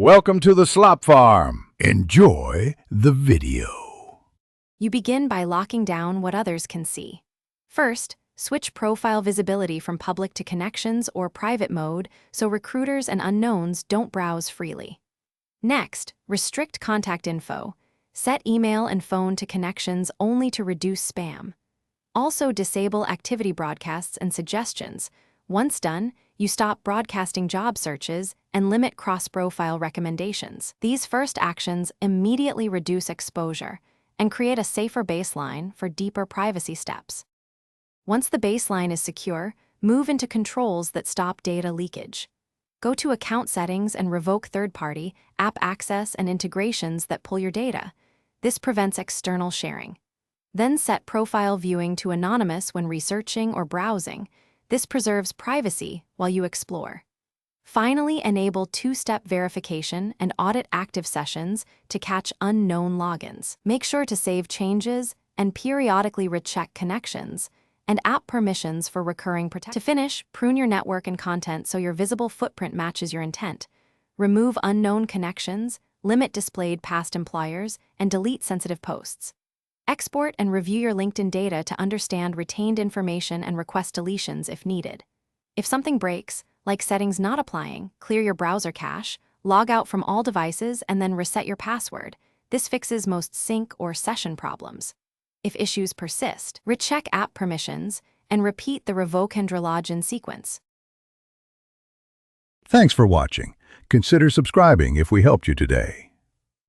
Welcome to the Slop Farm. Enjoy the video. You begin by locking down what others can see. First, switch profile visibility from public to connections or private mode so recruiters and unknowns don't browse freely. Next, restrict contact info. Set email and phone to connections only to reduce spam. Also disable activity broadcasts and suggestions. Once done, you stop broadcasting job searches and limit cross-profile recommendations. These first actions immediately reduce exposure and create a safer baseline for deeper privacy steps. Once the baseline is secure, move into controls that stop data leakage. Go to account settings and revoke third-party, app access and integrations that pull your data. This prevents external sharing. Then set profile viewing to anonymous when researching or browsing. This preserves privacy while you explore. Finally, enable two-step verification and audit active sessions to catch unknown logins. Make sure to save changes and periodically recheck connections and app permissions for recurring protection. To finish, prune your network and content so your visible footprint matches your intent. Remove unknown connections, limit displayed past employers, and delete sensitive posts. Export and review your LinkedIn data to understand retained information and request deletions if needed. If something breaks, like settings not applying, clear your browser cache, log out from all devices, and then reset your password. This fixes most sync or session problems. If issues persist, recheck app permissions and repeat the revoke and relog in sequence. Thanks for watching. Consider subscribing if we helped you today.